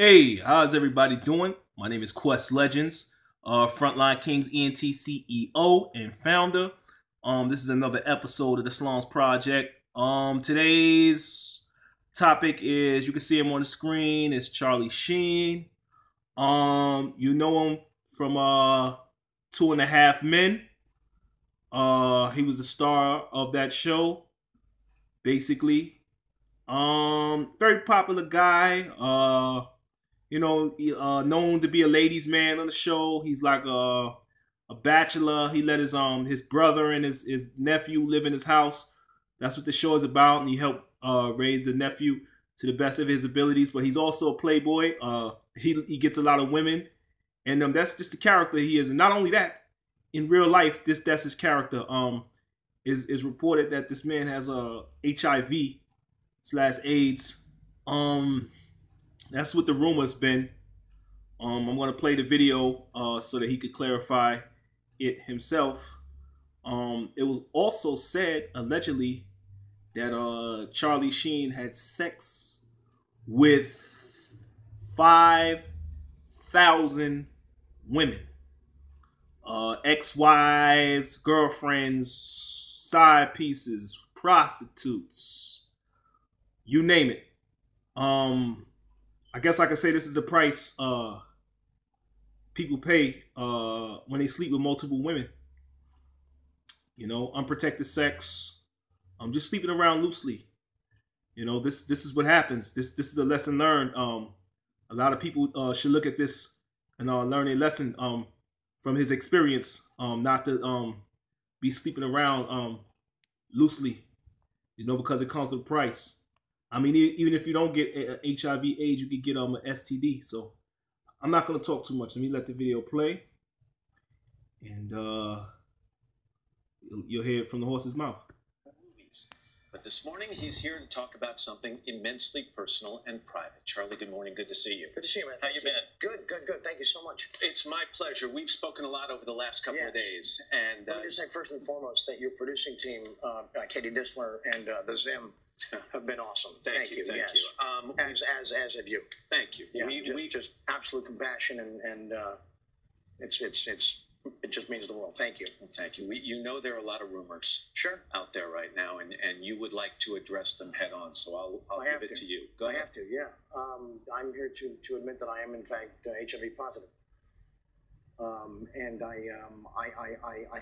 Hey, how's everybody doing? My name is Quest Legends, Frontline Kings ENT CEO and founder. This is another episode of the Slums Project. Today's topic is you can see him on the screen. It's Charlie Sheen. You know him from Two and a Half Men. He was the star of that show, basically. Very popular guy. Known to be a ladies' man on the show. He's like a bachelor. He let his brother and his nephew live in his house. That's what the show is about, and he helped raise the nephew to the best of his abilities. But he's also a playboy. He gets a lot of women, and that's just the character he is. And not only that, in real life, that's his character. Is reported that this man has HIV/AIDS. That's what the rumor's been. I'm going to play the video so that he could clarify it himself. It was also said, allegedly, that Charlie Sheen had sex with 5,000 women. Ex-wives, girlfriends, side pieces, prostitutes, you name it. I guess I could say this is the price people pay when they sleep with multiple women. You know, unprotected sex. Just sleeping around loosely. You know, this is what happens. This is a lesson learned. A lot of people should look at this and learn a lesson from his experience. Not to be sleeping around loosely. You know, because it comes with a price. I mean, even if you don't get HIV/AIDS, you could get an STD. So I'm not going to talk too much. Let me let the video play, and you'll hear it from the horse's mouth. But this morning, he's here to talk about something immensely personal and private. Charlie, good morning. Good to see you. Good to see you, man. How you been? Good. Thank you so much. It's my pleasure. We've spoken a lot over the last couple of days. And let me just say first and foremost that your producing team, Katie Disler and the Zim, have been awesome. Thank you. Thank you. As have you. Thank you. Yeah, we just absolute compassion and it just means the world. Thank you. Well, thank you. You know there are a lot of rumors out there right now, and you would like to address them head on. So I'll give it to you. Go ahead. I have to. Yeah. I'm here to admit that I am in fact HIV positive. And I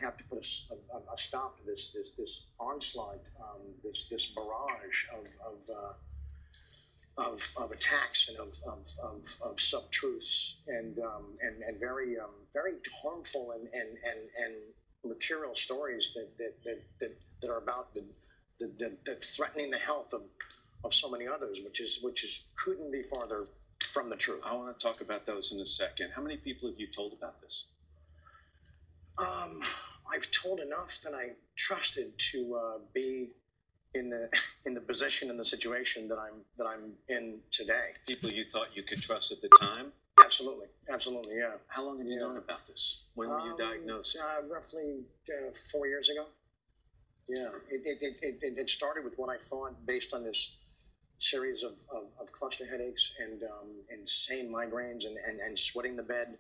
have to put a stop to this onslaught, this barrage of attacks and of sub-truths and very harmful and mercurial stories that are about that threatening the health of so many others, which is couldn't be farther from the truth. I want to talk about those in a second. How many people have you told about this? I've told enough that I trusted to be in the position and the situation that I'm in today. People you thought you could trust at the time? Absolutely, yeah. How long have you known about this? When were you diagnosed? Roughly 4 years ago. Yeah, it started with what I thought based on this series of cluster headaches and insane migraines and sweating the bed,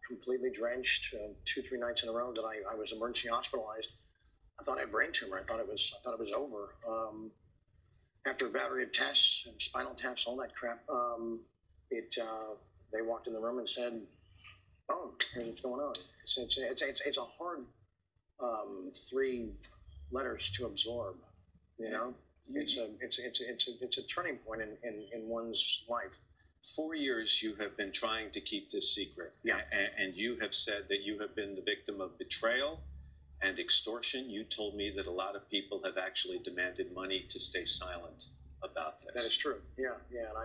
completely drenched 2-3 nights in a row that I was emergency hospitalized. I thought I had brain tumor. I thought it was over. After a battery of tests and spinal taps, all that crap, they walked in the room and said, "Oh, here's what's going on." It's a hard 3 letters to absorb. You know, it's a turning point in one's life. 4 years you have been trying to keep this secret. Yeah. And you have said that you have been the victim of betrayal and extortion. You told me that a lot of people have actually demanded money to stay silent about this. That is true. Yeah, and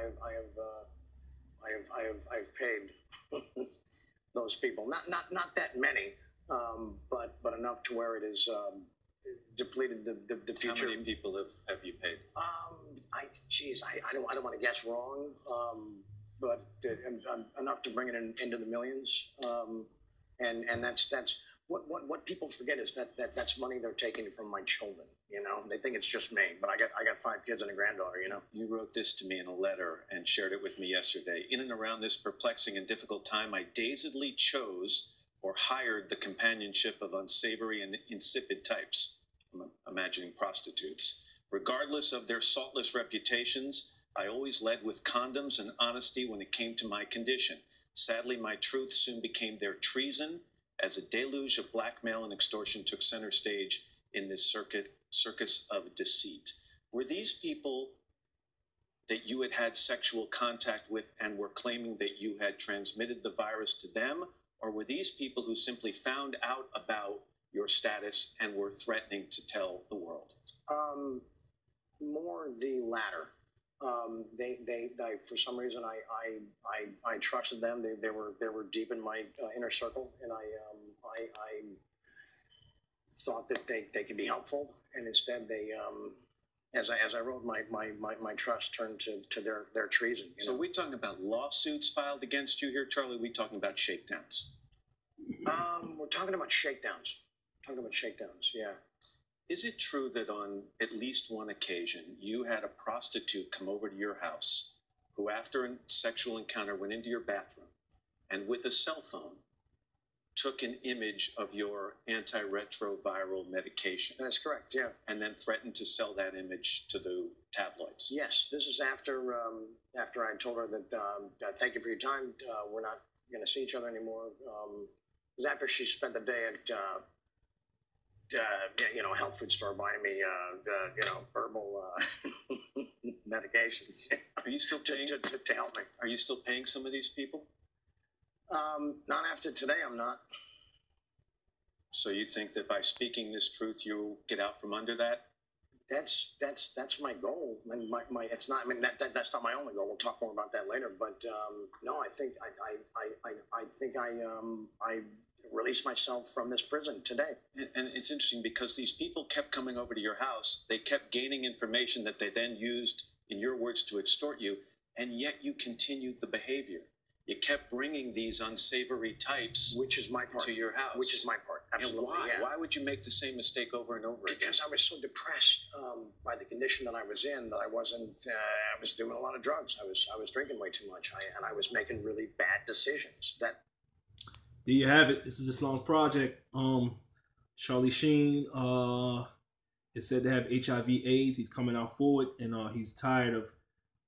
I've paid those people. Not that many, but enough to where it has depleted the future. How many people have you paid? I don't want to guess wrong, but enough to bring it into the millions. And that's what people forget is that that's money they're taking from my children. You know, they think it's just me, but I got 5 kids and a granddaughter. You know. You wrote this to me in a letter and shared it with me yesterday. In and around this perplexing and difficult time, I dazedly chose or hired the companionship of unsavory and insipid types. I'm imagining prostitutes. Regardless of their saltless reputations, I always led with condoms and honesty when it came to my condition. Sadly, my truth soon became their treason as a deluge of blackmail and extortion took center stage in this circus of deceit. Were these people that you had had sexual contact with and were claiming that you had transmitted the virus to them, or were these people who simply found out about your status and were threatening to tell the world? More the latter. They for some reason I trusted them. They were deep in my inner circle, and I thought that they could be helpful, and instead they as I wrote, my trust turned to their treason. So we talking about lawsuits filed against you here, Charlie? We talking about shakedowns? We're talking about shakedowns. Yeah. Is it true that on at least one occasion you had a prostitute come over to your house who, after a sexual encounter, went into your bathroom and with a cell phone took an image of your antiretroviral medication? That's correct, yeah. And then threatened to sell that image to the tabloids? Yes, this is after I told her that thank you for your time, we're not going to see each other anymore. It was after she spent the day at health food store buying me herbal medications. Are you still paying to help me? Are you still paying some of these people? Not after today. I'm not. So you think that by speaking this truth, you'll get out from under that? That's my goal, and my it's not. I mean, that's not my only goal. We'll talk more about that later. But no, I think I released myself from this prison today. And it's interesting because these people kept coming over to your house. They kept gaining information that they then used, in your words, to extort you, and yet you continued the behavior. You kept bringing these unsavory types, which is my part, to your house. Which is my part, absolutely. And why? Yeah. Why would you make the same mistake over and over again? Because I was so depressed by the condition that I was in that I wasn't. I was doing a lot of drugs. I was drinking way too much, and I was making really bad decisions. That. There you have it. This is the Slums Project. Charlie Sheen is said to have HIV/AIDS. He's coming out forward, and he's tired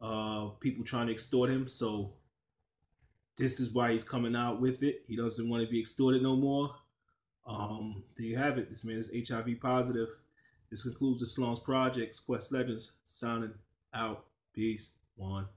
of people trying to extort him. So this is why he's coming out with it. He doesn't want to be extorted no more. There you have it. This man is HIV positive. This concludes the Slums Project's Quest Legends signing out. Peace. 1.